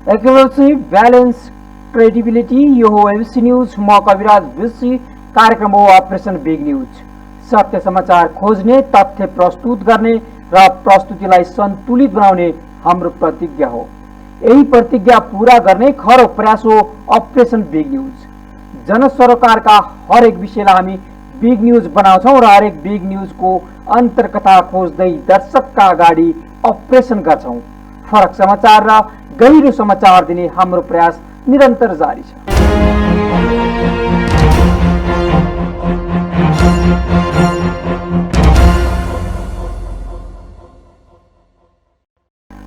Accuracy, balance, credibility. यो हो ABC news. म कविराज विशी। कार्यक्रम हो अपरेसन बिग न्यूज। सत्य समाचार खोज्ने, तथ्य प्रस्तुत गर्ने र प्रस्तुतिलाई सन्तुलित बनाउने हाम्रो प्रतिज्ञा हो। यही प्रतिज्ञा पूरा गर्ने खरो प्रयास हो अपरेसन बिग न्यूज। जनसरोकारका हरेक विषयलाई हामी बिग न्यूज बनाउँछौँ र हरेक बिग न्यूजको अन्तर्कथा खोज्दै दर्शकका अगाडि अपरेसन गर्छौँ। फरक समाचार र गहिरो समाचार दिने हाम्रो प्रयास निरन्तर जारी छ।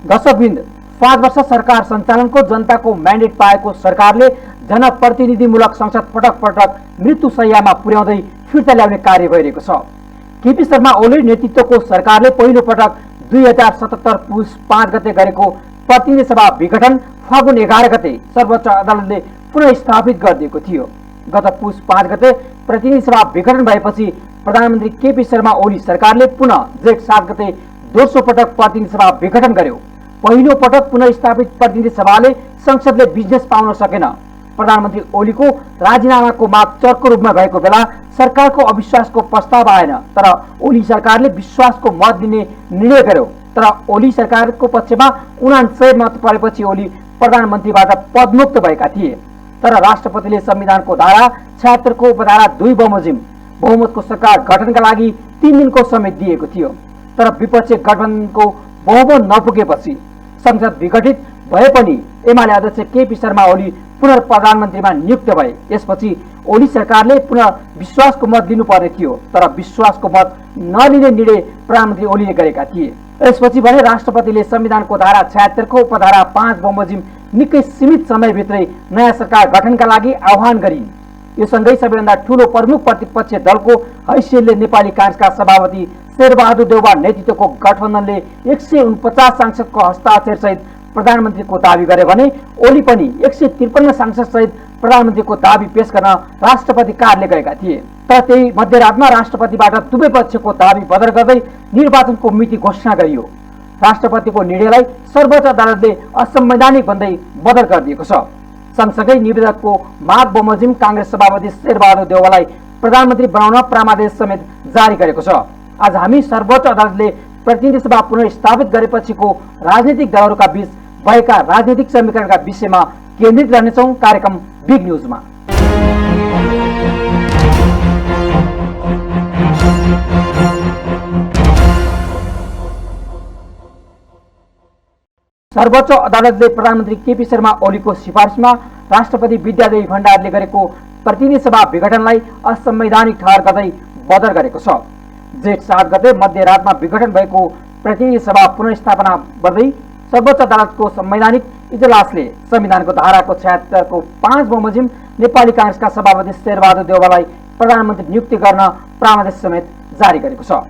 दर्शकवृन्द, 5 वर्ष सरकार सञ्चालनको जनताको म्यान्डेट पाएको सरकारले जनप्रतिनिधिमूलक संसद पटक पटक मृत्युशय्यामा पुर्याउँदै फिर्ता ल्याउने कार्य गरिरहेको छ। केपी शर्मा ओली नेतृत्वको सरकारले पहिलो पटक 2077 पुस 5 गते गरेको प्रतिनिधि सभा विघटन फागुन 11 गते सर्वोच्च अदालतले पुनः स्थापित गरिदिएको थियो। गत पुस 5 गते प्रतिनिधि सभा विघटन भएपछि प्रधानमन्त्री केपी शर्मा ओली सरकारले पुनः जेठ 7 गते दोस्रो पटक प्रतिनिधि सभा विघटन गर्यो। पहिलो पटक पुनः स्थापित प्रतिनिधि सभाले संसदले बिजनेस पाउन सकेन। प्रधानमन्त्री ओलीको राजीनामाको माग चर्को रूपमा भएको बेला सरकारको अविश्वासको प्रस्ताव आएन, तर ओली सरकारले विश्वासको मत दिने निर्णय गर्यो। तर ओली सरकारको पक्षमा 99 मत परेपछि ओली प्रधानमन्त्रीबाट पदमुक्त भएका थिए। तर राष्ट्रपतिले संविधानको धारा 76 को उपधारा 2 बमोजिम बहुमतको सरकार गठनका लागि 3 दिनको समय दिएको थियो। तर विपक्षी गठबन्धनको बहुमत नपुगेपछि संसद विघटित भए पनि एमाले अध्यक्ष केपी शर्मा ओली पुनः प्रधानमन्त्रीमा नियुक्त भए। यसपछि ओली सरकारले पुनः विश्वासको मत दिनुपर्ने थियो, तर विश्वासको मत नलिने निर्णय प्रधानमन्त्री ओलीले गरेका थिए। यसपछि भने राष्ट्रपतिले संविधानको धारा 76 को उपधारा 5 बमोजिम निकै सीमित समयभित्रै नयाँ सरकार गठनका लागि आह्वान गरिन्। यो सँगै सबैभन्दा ठूलो प्रमुख प्रतिपक्ष दलको हैसियतले नेपाली कांग्रेसका सभापति शेरबहादुर देउवा नेतृत्वको गठबन्धनले 149 सांसदको हस्ताक्षर सहित प्रधानमन्त्रीको दावी गरे भने ओली पनि 153 सांसद सहित प्रधानमन्त्रीको दावी पेश गर्न राष्ट्रपति कार्यालय गएका थिए। तर त्यही मध्यरातमा राष्ट्रपतिबाट दुवै पक्षको दावी बदर गर्दै निर्वाचनको मिति घोषणा गरियो। राष्ट्रपतिको निर्णयलाई सर्वोच्च अदालतले असंवैधानिक भन्दै बदर गरिदिएको छ। सँगसँगै निवेदकको माग बमोजिम कांग्रेस सभापति शेरबहादुर देउवालाई प्रधानमन्त्री बनाउन परमादेश समेत जारी गरेको छ। आज हामी सर्वोच्च अदालतले प्रतिनिधि सभा पुनः स्थापित गरेपछिको राजनीतिक दलहरूका बीच भएका राजनीतिक समीकरणका विषयमा केन्द्रित रहनेछौँ कार्यक्रम बिग न्यूजमा। सर्वोच्च अदालतले प्रधानमन्त्री केपी शर्मा ओलीको सिफारिसमा राष्ट्रपति विद्यादेवी भण्डारीले गरेको प्रतिनिधि सभा विघटनलाई असंवैधानिक ठहर गर्दै बदर गरेको छ। जेठ 7 गते मध्यरातमा विघटन भएको प्रतिनिधि सभा पुनर्स्थापना गर्दै सर्वोच्च अदालतको संवैधानिक इजलासले संविधानको धाराको 76 को 5 बमोजिम नेपाली कांग्रेसका सभापति शेरबहादुर देउवालाई प्रधानमन्त्री नियुक्ति गर्न परामर्श समेत जारी गरेको छ।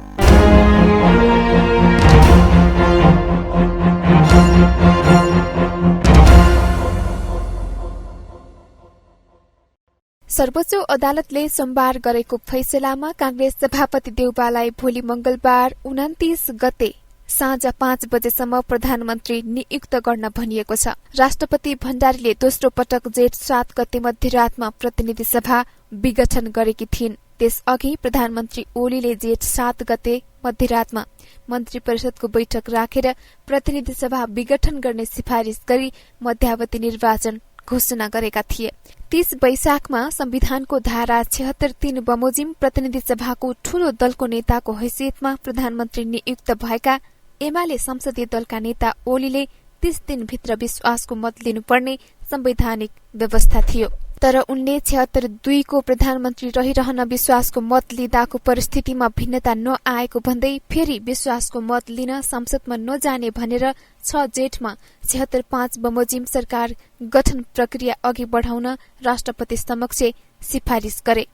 सर्वोच्च अदालतले सोमबार गरेको फैसलामा कांग्रेस सभापति देउवालाई भोलि मंगलबार 29 गते साँझ 5 बजेसम्म प्रधानमन्त्री नियुक्त गर्न भनिएको छ। राष्ट्रपति भण्डारीले दोस्रो पटक जेठ 7 गते मध्यरातमा प्रतिनिधि सभा विघटन गरेकी थिइन्। त्यसअघि प्रधानमन्त्री ओलीले जेठ 7 गते मध्यरातमा मन्त्री परिषदको बैठक राखेर प्रतिनिधि सभा विघटन गर्ने सिफारिश गरी मध्यावधि निर्वाचन घोषणा गरेका थिए। 30 वैशाखमा संविधानको धारा 76(3) बमोजिम प्रतिनिधि सभाको ठूलो दलको नेताको हैसियतमा प्रधानमन्त्री नियुक्त भएका एमाले संसदीय दलका नेता ओलीले 30 दिनभित्र विश्वासको मत लिनुपर्ने संवैधानिक व्यवस्था थियो। तर उनले 76(2) को प्रधानमन्त्री रहिरहन विश्वासको मत लिँदाको परिस्थितिमा भिन्नता नआएको भन्दै फेरि विश्वासको मत लिन संसदमा नजाने भनेर 6 जेठमा 76(5) बमोजिम सरकार गठन प्रक्रिया अघि बढाउन राष्ट्रपति समक्ष सिफारिश गरे।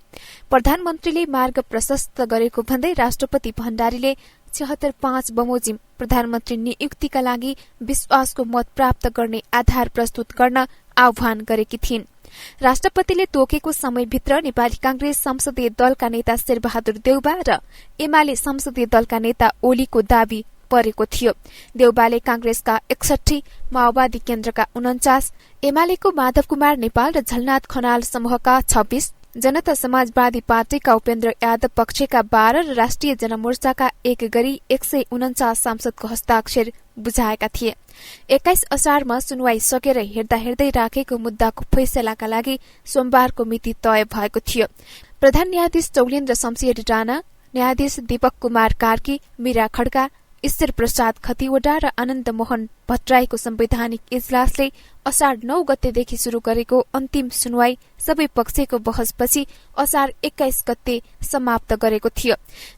प्रधानमन्त्रीले मार्ग प्रशस्त गरेको भन्दै राष्ट्रपति भण्डारीले 76(5) बमोजिम प्रधानमन्त्री नियुक्तिका लागि विश्वासको मत प्राप्त गर्ने आधार प्रस्तुत गर्न आह्वान गरेकी थिइन्। राष्ट्रपतिले तोकेको समयभित्र नेपाली कांग्रेस संसदीय दलका नेता शेरबहादुर देउवा र एमाले संसदीय दलका नेता ओलीको दावी परेको थियो। देउबाले कांग्रेसका 61, माओवादी केन्द्रका 49, एमालेको माधव कुमार नेपाल र झलनाथ खनाल समूहका 26, जनता समाजवादी पार्टीका उपेन्द्र यादव पक्षका 12 र राष्ट्रिय जनमोर्चाका 1 गरी 149 सांसदको हस्ताक्षर बुझाएका थिए। 21 असारमा सुनवाई सकेर हेर्दै राखेको मुद्दाको फैसलाका लागि सोमबारको मिति तय भएको थियो। प्रधान न्यायाधीश चौलेन्द्र शमशेर राणा, न्यायाधीश दीपक कुमार कार्की, मीरा खड्का, ईश्वर प्रसाद खतिवडा र आनन्द मोहन भट्टराईको संवैधानिक इजलासले असार 9 गतेदेखि शुरू गरेको अन्तिम सुनवाई सबै पक्षको बहसपछि असार 21 गते समाप्त गरेको थियो।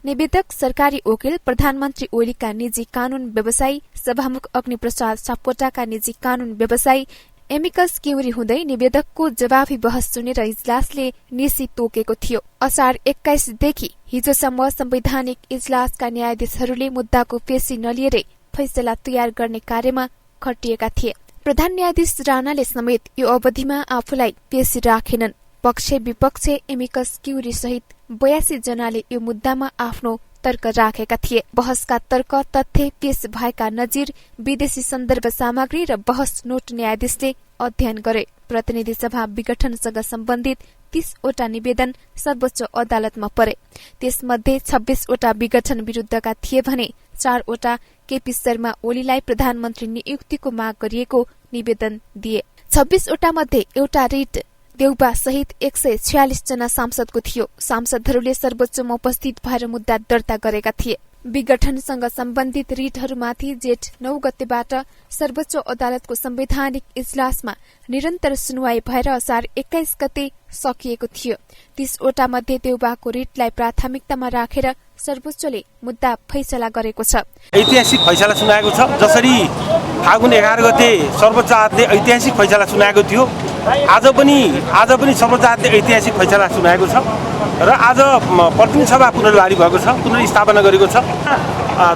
निवेदक सरकारी वकिल, प्रधानमन्त्री ओलीका निजी कानून व्यवसायी, सभामुख अग्निप्रसाद सापकोटाका निजी कानून व्यवसायी एमिकस क्युरी हुँदै निवेदकको जवाफी बहस सुनेर इजलासले निसी तोकेको थियो। असार 21 देखि हिजोसम्म संवैधानिक इजलासका न्यायाधीशहरूले मुद्दाको पेशी नलिएरै फैसला तयार गर्ने कार्यमा खटिएका थिए। प्रधान न्यायाधीश राणाले समेत यो अवधिमा आफूलाई पेशी राखेनन्। पक्ष विपक्ष एमिकस क्युरी सहित 82 जनाले यो मुद्दामा आफ्नो तर्क राखेका थिए। बहसका तर्क, तथ्य, पेश भएका नजिर, विदेशी सन्दर्भ सामग्री र बहस नोट न्यायाधीशले अध्ययन गरे। प्रतिनिधि सभा विघटनसँग सम्बन्धित 30 वटा निवेदन सर्वोच्च अदालतमा परे। त्यसमध्ये 26 वटा विघटन विरुद्धका थिए भने 4 वटा केपी शर्मा ओलीलाई प्रधानमन्त्री नियुक्तिको माग गरिएको निवेदन दिए। 26 वटा मध्ये एउटा रिट देउबा सहित 146 जना सांसदको थियो। सांसदहरूले सर्वोच्चमा उपस्थित भएर मुद्दा दर्ता गरेका थिए। विघटनसँग सम्बन्धित रिटहरूमाथि जेठ 9 गतेबाट सर्वोच्च अदालतको संवैधानिक इजलासमा निरन्तर सुनवाई भएर असार 21 गते सकिएको थियो। 30 वटा मध्ये देउबाको रिटलाई प्राथमिकतामा राखेर सर्वोच्चले मुद्दा फैसला गरेको छ। ऐतिहासिक फैसला सुनाएको छ। जसरी फागुन 11 गते सर्वोच्च अदालतले ऐतिहासिक फैसला सुनाएको थियो, आज पनि सर्वोच्च अदालतले ऐतिहासिक फैसला सुनाएको छ र आज प्रतिनिधि सभा पुनर्वारी भएको छ, पुनर्स्थापना गरेको छ।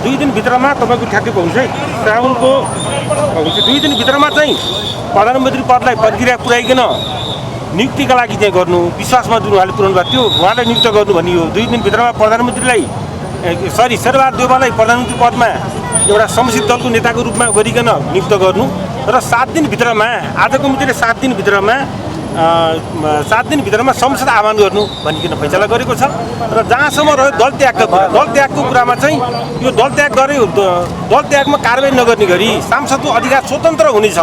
2 दिनभित्रमा तपाईँको ठ्याक्कै पाउँछ है, श्रावणको 2 दिनभित्रमा चाहिँ प्रधानमन्त्री पदलाई प्रक्रिया पुर्याइकन नियुक्तिका लागि चाहिँ गर्नु, विश्वासमा जुन उहाँले पुर्याउनु भएको थियो उहाँलाई नियुक्त गर्नु भनियो। 2 दिनभित्रमा प्रधानमन्त्रीलाई शेरबहादुर देउवालाई प्रधानमन्त्री पदमा एउटा संसदीय दलको नेताको रूपमा गरिकन नियुक्त गर्नु र 7 दिनभित्रमा, आजको मितिले 7 दिनभित्रमा संसद आह्वान गर्नु भनिकन फैसला गरेको छ। र जहाँसम्म रह्यो दल त्यागको कुरामा चाहिँ यो दल त्यागमा कारबाही नगर्ने गरी सांसदको अधिकार स्वतन्त्र हुनेछ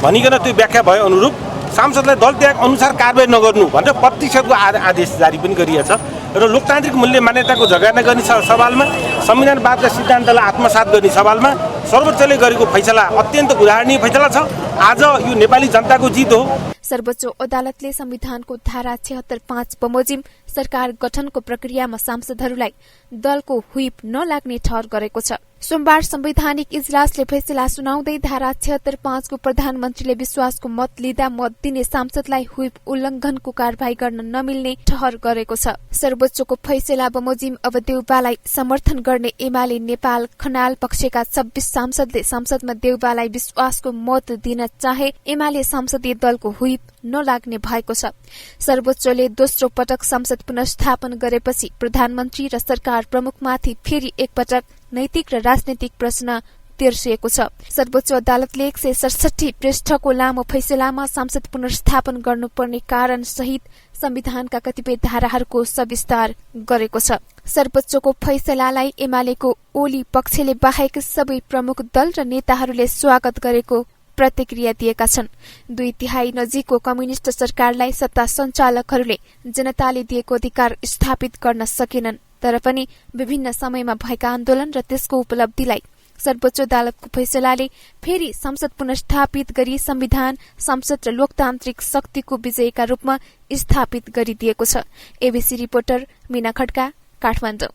भनिकन त्यो व्याख्या भए अनुरूप सांसदलाई दल त्याग अनुसार कारबाही नगर्नु भनेर प्रतिशतको आदेश जारी पनि गरिएको छ। र लोकतान्त्रिक मूल्य मान्यताको जगाना गर्ने सवालमा, संविधानवादका सिद्धान्तलाई आत्मसात गर्ने सवालमा सर्वोच्चले गरेको फैसला अत्यन्त उदाहरणीय फैसला छ। आज यो नेपाली जनताको जित हो। सर्वोच्च अदालतले संविधानको धारा 76(5) बमोजिम सरकार गठनको प्रक्रियामा सांसदहरूलाई दलको व्हिप नलाग्ने ठहर गरेको छ। सोमबार संवैधानिक इजलासले फैसला सुनाउँदै धारा 76(5) को प्रधानमन्त्रीले विश्वासको मत लिँदा मत दिने सांसदलाई व्हिप उल्लंघनको कारबाही गर्न नमिल्ने ठहर गरेको छ। सर्वोच्चको फैसला बमोजिम अब देउबालाई समर्थन गर्ने एमाले नेपाल खनाल पक्षका 26 सांसदले संसदमा देउबालाई विश्वासको मत दिन चाहे एमाले संसदीय दलको व्हिप नलाग्ने भएको छ। सर्वोच्चले दोस्रो पटक संसद पुनर्स्थापन गरेपछि प्रधानमन्त्री र सरकार प्रमुखमाथि फेरि एकपटक नैतिक र राजनैतिक प्रश्न तेर्सिएको छ। सर्वोच्च अदालतले 167 पृष्ठको लामो फैसलामा संसद पुनर्स्थापन गर्नुपर्ने कारण सहित संविधानका कतिपय धाराहरूको सविस्तार गरेको छ। सर्वोच्चको फैसलालाई एमालेको ओली पक्षले बाहेक सबै प्रमुख दल र नेताहरूले स्वागत गरेको प्रतिक्रिया दिएका छन्। 2/3 नजिकको कम्युनिष्ट सरकारलाई सत्ता सञ्चालकहरूले जनताले दिएको अधिकार स्थापित गर्न सकेनन्, तर पनि विभिन्न समयमा भएका आन्दोलन र त्यसको उपलब्धिलाई सर्वोच्च अदालतको फैसलाले फेरि संसद पुनर्स्थापित गरी संविधान, संसद र लोकतान्त्रिक शक्तिको विजयका रूपमा स्थापित गरिदिएको छ। ABC reporter Meena Khadka, Kathmandu.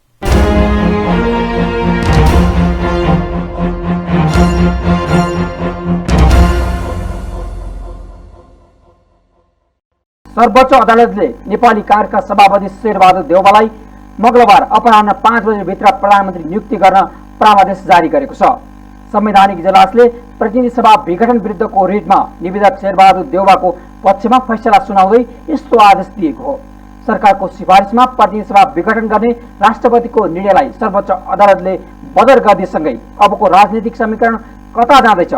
सर्वोच्च अदालतले नेपाली कांग्रेसका सभापति शेरबहादुर देउवालाई मंगलबार अपराह्न 5 बजेभित्र प्रधानमन्त्री नियुक्ति गर्न परामर्श जारी गरेको छ। संवैधानिक इजलासले प्रतिनिधि सभा विघटन विरुद्धको रिटमा निवेदक शेरबहादुर देउवाको पक्षमा फैसला सुनाउँदै यस्तो आदेश दिएको हो। सरकारको सिफारिसमा प्रतिनिधि सभा विघटन गर्ने राष्ट्रपतिको निर्णयलाई सर्वोच्च अदालतले बदर गर्दिसँगै अबको राजनीतिक समीकरण कता जाँदैछ?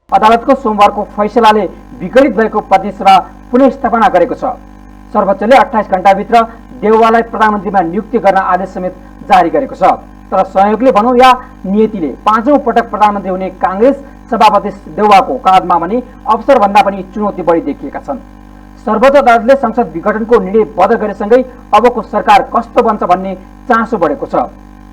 अदालतको सोमबारको फैसलाले विगडित भएको प्रतिनिधि सभा पुनः स्थापना गरेको छ। सर्वोच्चले 28 घण्टाभित्र देउवालाई प्रधानमन्त्रीमा नियुक्ति गर्न आदेश समेत जारी गरेको छ। तर संयोगले भनौँ या नियतिले 5औं पटक प्रधानमन्त्री हुने काङ्ग्रेस सभापति देउवाको काँधमा भने अवसरभन्दा पनि चुनौती बढी देखिएका छन्। सर्वोच्च अदालतले संसद विघटनको निर्णय बदल गरेसँगै अबको सरकार कस्तो बन्छ भन्ने चासो बढेको छ।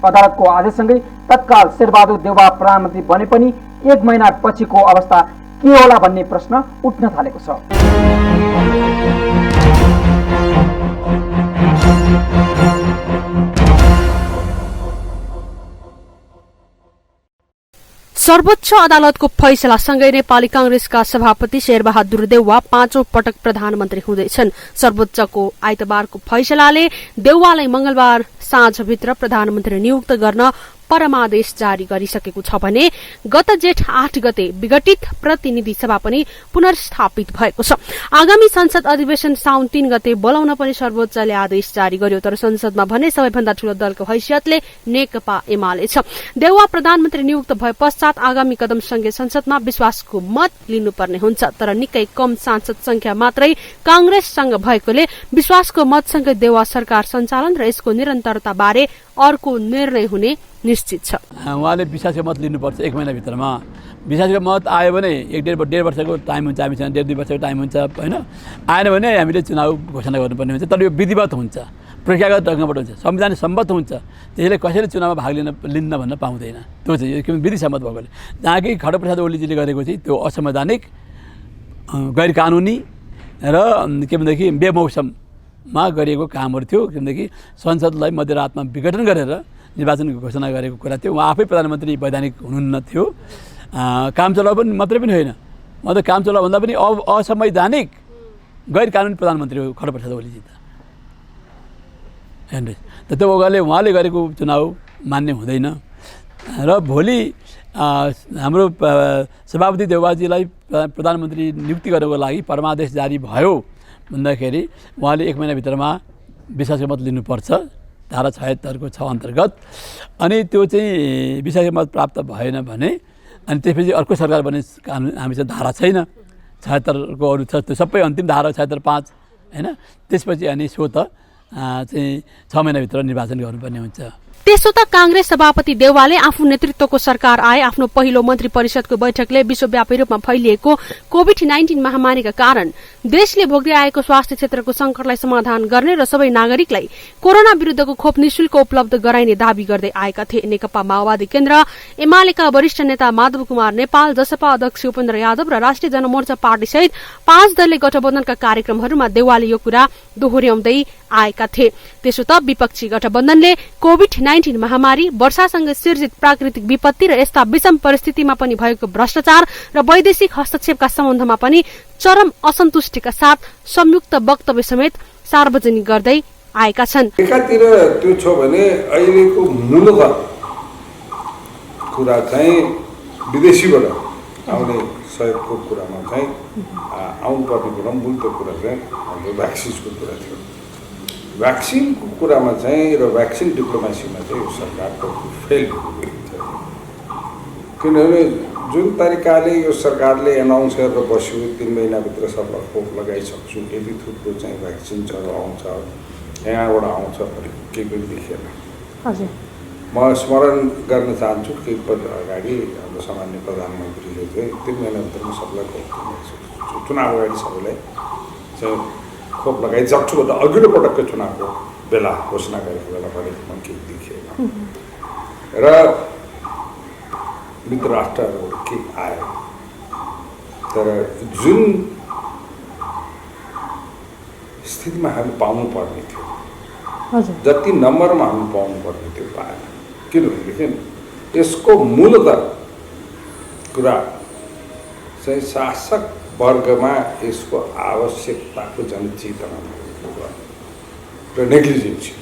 अदालतको आदेशसँगै तत्काल शेरबहादुर देउवा प्रधानमन्त्री बने पनि 1 महिना पछिको अवस्था के होला भन्ने प्रश्न उठ्न थालेको छ। सर्वोच्च अदालतको फैसलासँगै नेपाली कांग्रेसका सभापति शेरबहादुर देउवा 5औं पटक प्रधानमन्त्री हुँदैछन्। सर्वोच्चको आइतबारको फैसलाले देउवालाई मंगलबार साँझभित्र प्रधानमन्त्री नियुक्त गर्न परमादेश जारी गरिसकेको छ भने गत जेठ 8 गते विघटित प्रतिनिधि सभा पनि पुनर्स्थापित भएको छ। आगामी संसद अधिवेशन साउन 3 गते बोलाउन पनि सर्वोच्चले आदेश जारी गर्यो। तर संसदमा भने सबैभन्दा ठूलो दलको हैसियतले नेकपा एमाले छ। देउवा प्रधानमन्त्री नियुक्त भए पश्चात आगामी कदमसँगै संसदमा विश्वासको मत लिनुपर्ने हुन्छ। तर निकै कम सांसद संख्या मात्रै कांग्रेससँग भएकोले विश्वासको मतसँगै देउवा सरकार सञ्चालन र यसको निरन्तरता बारे अर्को निर्णय हुने निश्चित छ। उहाँले विश्वासको मत लिनुपर्छ 1 महिनाभित्रमा। विश्वासको मत आयो भने 1.5 वर्षको टाइम हुन्छ, हामीसँग 1.5 वर्षको टाइम हुन्छ होइन। आएन भने हामीले चुनाव घोषणा गर्नुपर्ने हुन्छ। तर यो विधिवत हुन्छ, प्रक्रियागत ढङ्गबाट हुन्छ, संविधान सम्मत हुन्छ। त्यसैले कसैले चुनावमा भाग लिन्न भन्न पाउँदैन। त्यो चाहिँ यो विधि सम्मत भएकोले जहाँ कि खड्गप्रसाद ओलीजीले गरेको चाहिँ त्यो असंवैधानिक, गैर कानुनी र के भनेदेखि बेमौसममा गरिएको कामहरू थियो। किनकि संसदलाई मध्यरातमा विघटन गरेर निर्वाचन घोषणा गरेको कुरा थियो। उहाँ आफै प्रधानमन्त्री वैधानिक हुनुहुन्न थियो। काम चलाउ पनि मात्रै पनि होइन, म त काम चलाउ भन्दा पनि असंवैधानिक गैर कानुनी प्रधानमन्त्री हो खड्गप्रसाद ओलीजी त हेर्नुहोस्। त्यो उहाँले गरेको चुनाव मान्य हुँदैन। र भोलि हाम्रो सभापति देउवाजीलाई प्रधानमन्त्री नियुक्ति गर्नको लागि परमादेश जारी भयो भन्दाखेरि उहाँले 1 महिनाभित्रमा विश्वासको मत लिनुपर्छ धारा 76 को 6 अन्तर्गत। अनि त्यो चाहिँ विश्वासको मत प्राप्त भएन भने अनि त्यसपछि अर्को सरकार बन्ने कानुन हामीसँग धारा छैन। 76 को अरू छ, त्यो सबै अन्तिम धारा 76 5 हैन। त्यसपछि अनि सो त चाहिँ 6 महिनाभित्र निर्वाचन गर्नुपर्ने हुन्छ। त्यसो त कांग्रेस सभापति देउवाले आफू नेतृत्वको सरकार आए आफ्नो पहिलो मन्त्री परिषदको बैठकले विश्वव्यापी रूपमा फैलिएको कोभिड-19 महामारीका कारण देशले भोग्दै आएको स्वास्थ्य क्षेत्रको संकटलाई समाधान गर्ने र सबै नागरिकलाई कोरोना विरुद्धको खोप निशुल्क उपलब्ध गराइने दावी गर्दै आएका थिए। नेकपा माओवादी केन्द्र एमालेका वरिष्ठ नेता माधव कुमार नेपाल, जसपा अध्यक्ष उपेन्द्र यादव र राष्ट्रिय जनमोर्चा पार्टी सहित 5 दलले गठबन्धनका कार्यक्रमहरूमा देउवाले यो कुरा दोहोर्याउँदै आएका थिए। त्यसो त विपक्षी गठबन्धनले कोभिड-19 महामारी, वर्षासँग सिर्जित प्राकृतिक विपत्ति र यस्ता विषम परिस्थितिमा पनि भएको भ्रष्टाचार र वैदेशिक हस्तक्षेपका सम्बन्धमा पनि चरम असन्तुष्टिका साथ संयुक्त वक्तव्य समेत सार्वजनिक गर्दै आएका छन्। एकातिर त्यो छ भने अहिलेको मूलगत कुरा चाहिँ विदेशीबाट आउने सहयोगको कुरामा चाहिँ आउनुपर्ने कुरा मूलत कुरा चाहिँ हाम्रो भ्याक्सिनको कुरा थियो। भ्याक्सिनको कुरामा चाहिँ र भ्याक्सिन डिप्लोमेसीमा चाहिँ यो सरकारको फेल भएको थियो। किनभने जुन तरिकाले यो सरकारले एनाउन्स गरेर बस्यो 3 महिनाभित्र सबलाई खोप लगाइसक्छु, यति थुप्रो चाहिँ भ्याक्सिन्सहरू आउँछ, यहाँबाट आउँछ भने केही पनि देखिएन। म स्मरण गर्न चाहन्छु केही पल्ट अगाडि हाम्रो सामान्य प्रधानमन्त्रीले चाहिँ 3 महिनाभित्रमा सबलाई खोप लगाइसक्छु, चुनाव अगाडि सबैलाई चाहिँ खोप लगाइसक्छु भन्दा अघिल्लो पटकको चुनावको बेला घोषणा गरेको बेला भनेको केही देखिएन। र मित्र राष्ट्रहरू के आयो, तर जुन स्थितिमा हामी पाउनुपर्ने थियो, जति नम्बरमा हामी पाउनुपर्ने थियो पाएन। किनभनेदेखि यसको मूलत कुरा चाहिँ शासक वर्गमा यसको आवश्यकताको जनचेतना र नेग्लिजेन्सी।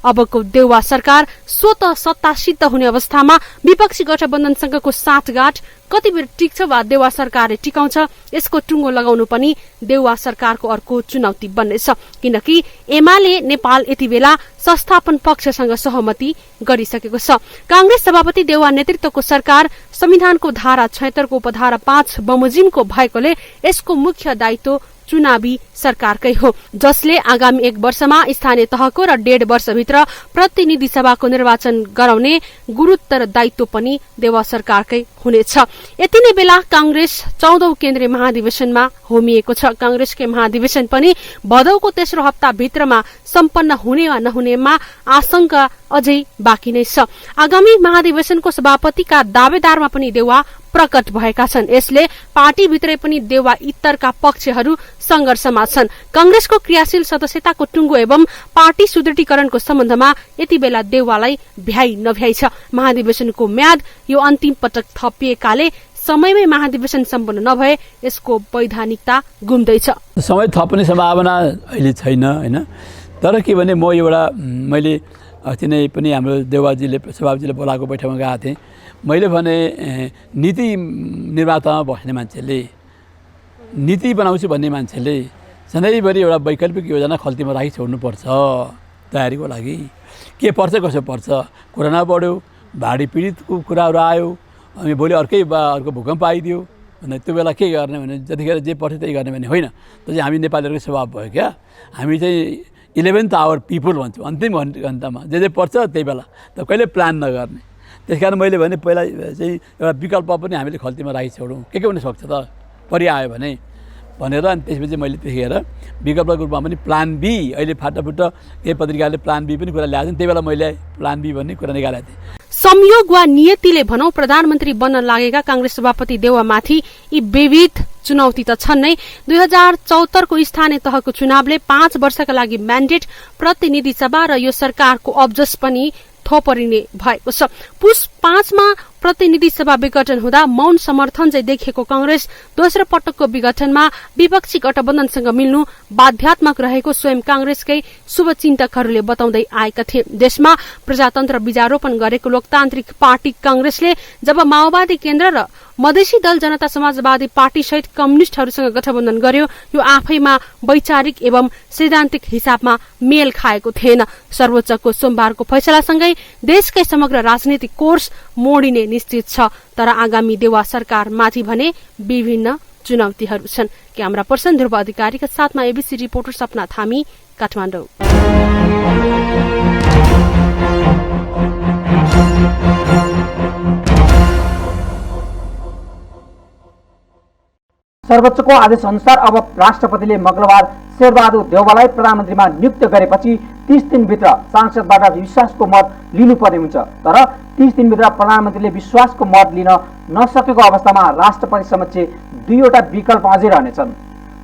अबको देउवा सरकार स्वत सत्ता सिद्ध हुने अवस्थामा विपक्षी गठबन्धनसँगको साँठगाँठ कति बेर टिक्छ वा देउवा सरकारले टिकाउँछ, यसको टुङ्गो लगाउनु पनि देउवा सरकारको अर्को चुनौती बन्नेछ। किनकि एमाले नेपाल यति बेला संस्थापन पक्षसँग सहमति गरिसकेको छ। कांग्रेस सभापति देउवा नेतृत्वको सरकार संविधानको धारा 76 को उपधारा 5 बमोजिमको भएकोले यसको मुख्य दायित्व चुनावी सरकारकै हो, जसले आगामी 1 वर्षमा स्थानीय तहको र 1.5 वर्षभित्र प्रतिनिधि सभाको निर्वाचन गराउने गुरुतर दायित्व पनि देउवा सरकारकै हुनेछ। यति नै बेला कांग्रेस 14औं केन्द्रीय महाधिवेशनमा होमिएको छ। कांग्रेसकै महाधिवेशन पनि भदौको तेस्रो हप्ता भित्रमा सम्पन्न हुने वा नहुनेमा आशंका अझै बाँकी नै छ। आगामी महाधिवेशनको सभापतिका दावेदारमा पनि देउवा प्रकट भएका छन्। यसले पार्टीभित्रै पनि देउवा इत्तरका पक्षहरू संघर्षमा छन्। कांग्रेसको क्रियाशील सदस्यताको टुङ्गो एवं पार्टी सुदृढीकरणको सम्बन्धमा यति बेला देउवालाई भ्याइ नभ्याइ छ। महाधिवेशनको म्याद यो अन्तिम पटक थपिएकाले समयमै महाधिवेशन सम्पन्न नभए यसको वैधानिकता गुम्दैछ। समय थप्ने सम्भावना अहिले छैन हैन। तर के भने म एउटा मैले अस्ति नै पनि हाम्रो देउवाजीले सभापतिले बोलाएको बैठकमा गएको थिएँ। मैले भने नीति निर्मातामा बस्ने मान्छेले, नीति बनाउँछु भन्ने मान्छेले सधैँभरि एउटा वैकल्पिक योजना खल्तीमा राखी छोड्नुपर्छ तयारीको लागि। के पर्छ कसो पर्छ, कोरोना बढ्यो, भाडी पीडितको कुराहरू आयो, अनि भोलि अर्को भूकम्प आइदियो भने त्यो बेला के गर्ने भने जतिखेर जे पर्छ त्यही गर्ने भने होइन। त्यो चाहिँ हामी नेपालीहरूको स्वभाव भयो क्या। हामी चाहिँ 11th आवर पिपुल भन्छौँ। अन्तिम घन्टामा जे पर्छ त्यही बेला त कहिले प्लान नगर्ने। त्यसकारण मैले भने पहिला चाहिँ एउटा विकल्प पनि हामीले खल्तीमा राखी छोडौँ, के हुनसक्छ त परिआयो भने भनेर। अनि त्यसपछि मैले त्यतिखेर विकल्पको रूपमा पनि प्लान बी, अहिले फाटाफुट केही पत्रिकाले प्लान बी पनि कुरा ल्याएको थिएँ, त्यही बेला मैले प्लान बी भन्ने कुरा निकालेको थिएँ। संयोग वा नियतिले भनौं प्रधानमन्त्री बन्न लागेका कांग्रेस सभापति देउवामाथि यी विविध चुनौती त छन् नै। 2074 को स्थानीय तहको चुनावले 5 वर्षका लागि म्यान्डेट, प्रतिनिधि सभा र यो सरकारको अब्जस पनि थोपरिने भएको छ। पुस 5 मा प्रतिनिधि सभा विघटन हुँदा मौन समर्थन चाहिँ देखिएको कांग्रेस दोस्रो पटकको विघटनमा विपक्षी गठबन्धनसँग मिल्नु बाध्यात्मक रहेको स्वयं कांग्रेसकै शुभचिन्तकहरूले बताउँदै आएका थिए। देशमा प्रजातन्त्र बीजारोपण गरेको लोकतान्त्रिक पार्टी कांग्रेसले जब माओवादी केन्द्र र मधेसी दल जनता समाजवादी पार्टी सहित कम्युनिष्टहरूसँग गठबन्धन गर्यो, यो आफैमा वैचारिक एवं सैद्धान्तिक हिसाबमा मेल खाएको थिएन। सर्वोच्चको सोमबारको फैसलासँगै देशकै समग्र राजनीतिक कोर्स मोडिने निश्चित छ। तर आगामी देउवा सरकार माथि भने विभिन्न चुनौतीहरू छन्। क्यामेरा पर्सन ध्रुव अधिकारीका साथमा एबीसी रिपोर्टर सपना थामी, काठमाडौँ। सर्वोच्चको आदेश अनुसार अब राष्ट्रपतिले मंगलबार शेरबहादुर देउवालाई प्रधानमन्त्रीमा नियुक्त गरेपछि 30 दिनभित्र सांसदबाट विश्वासको मत लिनुपर्ने हुन्छ। तर 30 दिनभित्र प्रधानमन्त्रीले विश्वासको मत लिन नसकेको अवस्थामा राष्ट्रपति समक्ष दुईवटा विकल्प अझै रहनेछन्।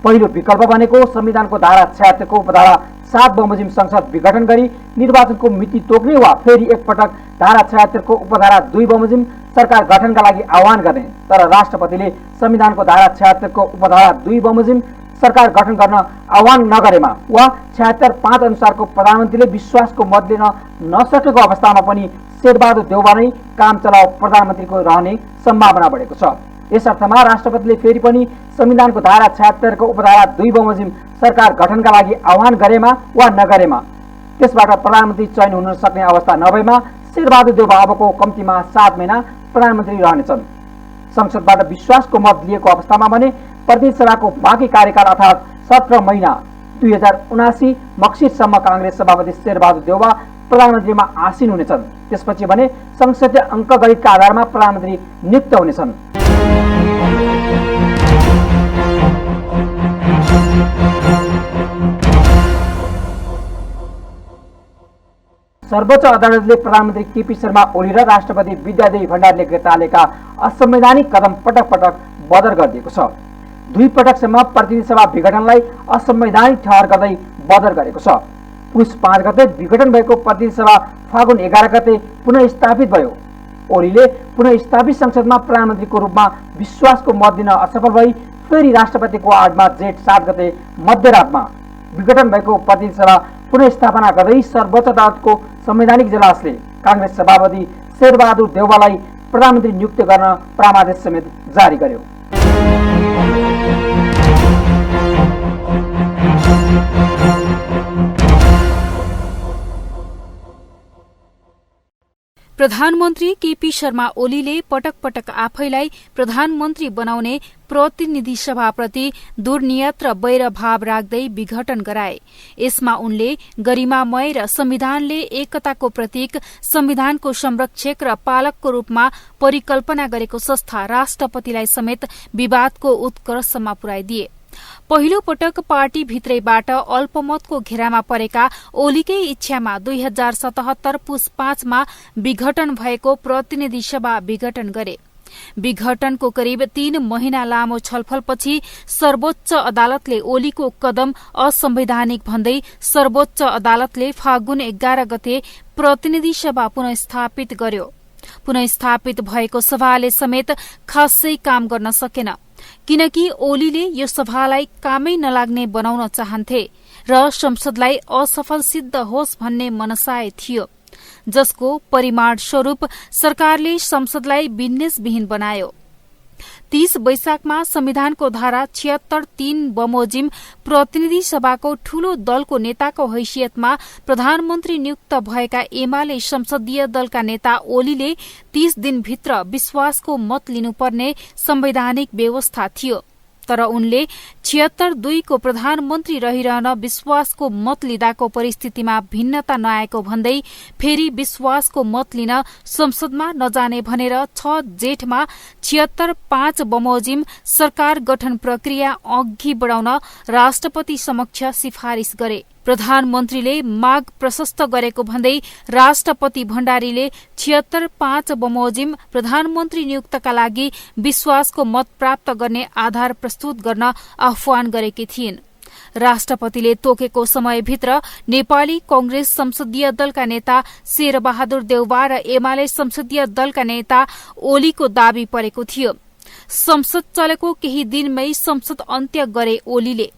पहिलो विकल्प भनेको संविधानको धारा 76 को उपधारा 7 बमोजिम संसद विघटन गरी निर्वाचनको मिति तोक्ने वा फेरि एकपटक धारा 76 को उपधारा 2 बमोजिम सरकार गठनका लागि आह्वान गर्ने। तर राष्ट्रपतिले संविधानको धारा 76 को उपधारा 2 बमोजिम सरकार गठन गर्न आह्वान नगरेमा वा 76(5) अनुसारको प्रधानमन्त्रीले विश्वासको मत लिन नसकेको अवस्थामा पनि शेरबहादुर देउवा नै काम चलाउ प्रधानमन्त्रीको रहने सम्भावना बढेको छ। यस अर्थमा राष्ट्रपतिले फेरि पनि संविधानको धारा 76 को उपधारा 2 बमोजिम सरकार गठनका लागि आह्वान गरेमा वा नगरेमा त्यसबाट प्रधानमन्त्री चयन हुन सक्ने अवस्था नभएमा शेरबहादुर देउवा अबको कम्तीमा 7 महिना प्रधानमन्त्री रहनेछन्। संसदबाट विश्वासको मत लिएको अवस्थामा भने प्रतिनिधि सभाको बाँकी कार्यकाल अर्थात् 17 महिना 2079 मक्सिरसम्म कांग्रेस सभापति शेरबहादुर देउवा प्रधानमन्त्रीमा आसीन हुनेछन्। त्यसपछि भने संसदीय अङ्कगणितका आधारमा प्रधानमन्त्री नियुक्त हुनेछन्। सर्वोच्च अदालतले प्रधानमन्त्री केपी शर्मा ओली र राष्ट्रपति विद्यादेवी भण्डारीले फिर्ता हालेका असंवैधानिक कदम पटक पटक बदर गरिदिएको छ। 2 पटकसम्म प्रतिनिधि सभा विघटनलाई असंवैधानिक ठहर गर्दै बदर गरेको छ। पुस 5 गते विघटन भएको प्रतिनिधि सभा फागुन 11 गते पुनः स्थापित भयो। ओलीले पुनः स्थापित संसदमा प्रधानमन्त्रीको रूपमा विश्वासको मत दिन असफल भई फेरि राष्ट्रपतिको आडमा जेठ 7 गते मध्यरातमा विघटन भएको प्रतिनिधि सभा पुनर्स्थापना गर्दै सर्वोच्च अदालतको संवैधानिक इजलासले कांग्रेस सभापति शेरबहादुर देउवालाई प्रधानमन्त्री नियुक्त गर्न परामर्श समेत जारी गर्यो। प्रधानमन्त्री केपी शर्मा ओलीले पटक पटक आफैलाई प्रधानमन्त्री बनाउने प्रतिनिधि सभाप्रति दुर्नियत र वैरभाव राख्दै विघटन गराए। यसमा उनले गरिमामय र संविधानले एकताको प्रतीक, संविधानको संरक्षक र पालकको रूपमा परिकल्पना गरेको संस्था राष्ट्रपतिलाई समेत विवादको उत्कर्षमा पुर्याइदिए। पहिलो पटक पार्टी भित्रैबाट अल्पमतको घेरामा परेका ओलीकै इच्छामा 2077 पुस 5 मा विघटन भएको प्रतिनिधि सभा विघटन गरे। विघटनको करिब 3 महिना लामो छलफलपछि सर्वोच्च अदालतले ओलीको कदम असंवैधानिक भन्दै सर्वोच्च अदालतले फागुन 11 गते प्रतिनिधि सभा पुनस्थापित गर्यो। पुनस्थापित भएको सभाले समेत खासै काम गर्न सकेन, किनकि ओलीले यो सभालाई कामै नलाग्ने बनाउन चाहन्थे र संसदलाई असफल सिद्ध होस् भन्ने मनसाय थियो, जसको परिमाण स्वरूप सरकारले संसदलाई विन्यासविहीन बनायो। 30 वैशाखमा संविधानको धारा 76(3) बमोजिम प्रतिनिधि सभाको ठूलो दलको नेताको हैसियतमा प्रधानमन्त्री नियुक्त भएका एमाले संसदीय दलका नेता ओलीले 30 दिनभित्र विश्वासको मत लिनुपर्ने संवैधानिक व्यवस्था थियो, तर उनले 76(2) को प्रधानमन्त्री रहिरहन विश्वासको मत लिँदाको परिस्थितिमा भिन्नता नआएको भन्दै फेरि विश्वासको मत लिन संसदमा नजाने भनेर 6 जेठमा 76(5) बमोजिम सरकार गठन प्रक्रिया अघि बढाउन राष्ट्रपति समक्ष सिफारिश गरे। प्रधानमन्त्रीले माग प्रशस्त गरेको भन्दै राष्ट्रपति भण्डारीले 76(5) बमोजिम प्रधानमन्त्री नियुक्तका लागि विश्वासको मत प्राप्त गर्ने आधार प्रस्तुत गर्न आह्वान गरेकी थिइन्। राष्ट्रपतिले तोकेको समयभित्र नेपाली कांग्रेस संसदीय दलका नेता शेरबहादुर देउवा र एमाले संसदीय दलका नेता ओलीको दाबी परेको थियो। संसद चलेको केही दिनमै संसद अन्त्य गरे ओलीले।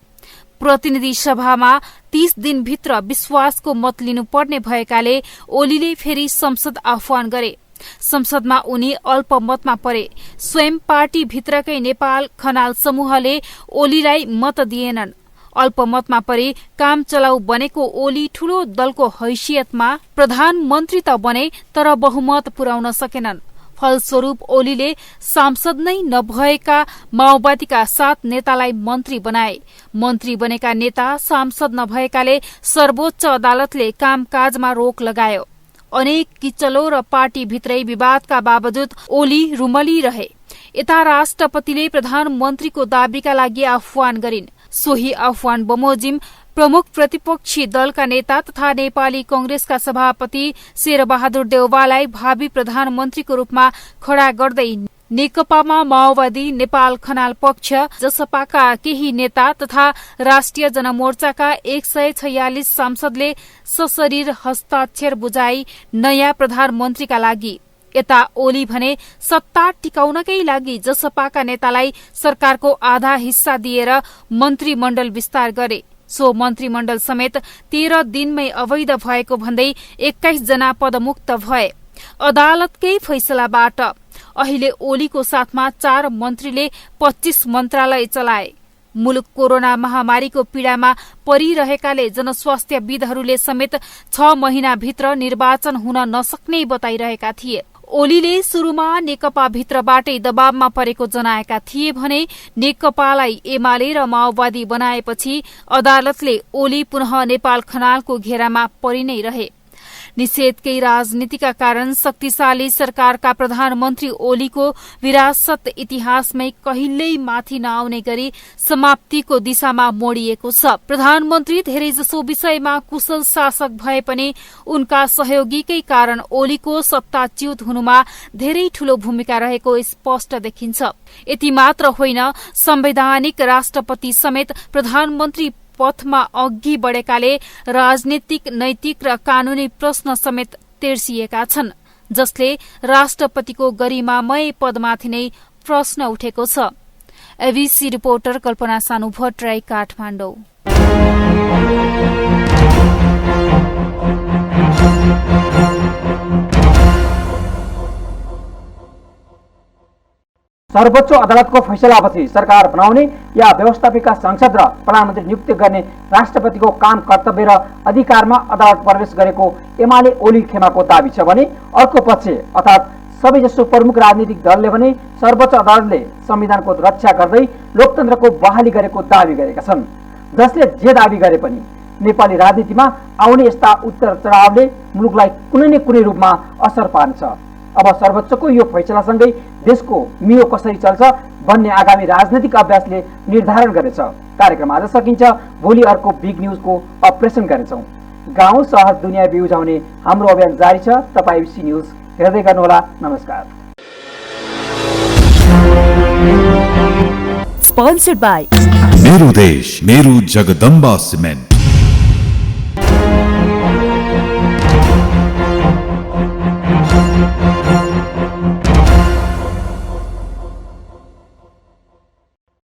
प्रतिनिधि सभामा 30 दिनभित्र विश्वासको मत लिनुपर्ने भएकाले ओलीले फेरि संसद आह्वान गरे। संसदमा उनी अल्पमतमा परे। स्वयं पार्टी भित्रकै नेपाल खनाल समूहले ओलीलाई मत दिएनन्। अल्पमतमा परे काम चलाउ बनेको ओली ठूलो दलको हैसियतमा प्रधानमन्त्री त बने, तर बहुमत पुर्याउन सकेनन्। फलस्वरूप ओलीले सांसद नै नभएका माओवादीका 7 नेतालाई मन्त्री बनाए। मन्त्री बनेका नेता सांसद नभएकाले सर्वोच्च अदालतले कामकाजमा रोक लगायो। अनेक किचलो र पार्टी भित्रै विवादका बावजुद ओली रुमली रहे। यता राष्ट्रपतिले प्रधानमन्त्रीको दाबीका लागि आह्वान गरिन्। सोही आह्वान बमोजिम प्रमुख प्रतिपक्षी दलका नेता तथा नेपाली कांग्रेसका सभापति शेरबहादुर देउवालाई भावी प्रधानमन्त्रीको रूपमा खड़ा गर्दै नेकपामा माओवादी, नेपाल खनाल पक्ष, जसपाका केही नेता तथा राष्ट्रिय जनमोर्चाका 146 सांसदले सशरीर हस्ताक्षर बुझाई नयाँ प्रधानमन्त्रीका लागि। यता ओली भने सत्ता टिकाउनकै लागि जसपाका नेतालाई सरकारको आधा हिस्सा दिएर मन्त्रीमण्डल विस्तार गरे। सो मन्त्रीमण्डल समेत 13 दिनमै अवैध भएको भन्दै 21 जना पदमुक्त भए। अदालतकै फैसलाबाट अहिले ओलीको साथमा 4 मन्त्रीले 25 मन्त्रालय चलाए। मुलुक कोरोना महामारीको पीड़ामा परिरहेकाले जनस्वास्थ्यविदहरूले समेत 6 महिनाभित्र निर्वाचन हुन नसक्ने बताइरहेका थिए। ओलीले सुरुमा नेकपा भित्रबाटै दबावमा परेको जनाएका थिए भने नेकपालाई एमाले र माओवादी बनाएपछि अदालतले ओली पुनः नेपाल खनालको घेरामा परि नै रहे। निषेधकै राजनीतिका कारण शक्तिशाली सरकारका प्रधानमन्त्री ओलीको विरासत इतिहासमै कहिल्यै माथि नआउने गरी समाप्तिको दिशामा मोडिएको छ। प्रधानमन्त्री धेरैजसो विषयमा कुशल शासक भए पनि उनका सहयोगीकै कारण ओलीको सत्ताच्युत हुनुमा धेरै ठूलो भूमिका रहेको स्पष्ट देखिन्छ। यति मात्र होइन, संवैधानिक राष्ट्रपति समेत प्रधानमन्त्री पथमा अघि बढेकाले राजनीतिक, नैतिक र कानूनी प्रश्न समेत तेर्सिएका छन्, जसले राष्ट्रपतिको गरिमामय पदमाथि नै प्रश्न उठेको छ। एबीसी रिपोर्टर कल्पना सानु भट्टराई, काठमाडौँ। सर्वोच्च अदालतको फैसलापछि सरकार बनाउने या व्यवस्थापिका संसद र प्रधानमन्त्री नियुक्त गर्ने राष्ट्रपतिको काम कर्तव्य र अधिकारमा अदालत प्रवेश गरेको एमाले ओली खेमाको दाबी छ भने अर्को पक्ष अर्थात् सबैजसो प्रमुख राजनीतिक दलले भने सर्वोच्च अदालतले संविधानको रक्षा गर्दै लोकतन्त्रको बहाली गरेको दाबी गरेका छन्। जसले जे दाबी गरे पनि नेपाली राजनीतिमा आउने यस्ता उत्तर चढावले मुलुकलाई कुनै न कुनै रूपमा असर पार्छ। अब सर्वोच्चको यो फैसलासँगै देशको मियो कसरी चल्छ भन्ने आगामी राजनैतिक अभ्यासले निर्धारण गरेछ। कार्यक्रम आज सकिन्छ, भोलि अर्को बिग न्युजको अपरेसन गर्नेछौँ। गाउँ सहर दुनियाँ बिउजाउने हाम्रो अभियान जारी छ। तपाईँ ABC न्युज हेर्दै गर्नुहोला। नमस्कार। Sponsored by मेरो देश मेरो जगदम्बा सिमेन्ट।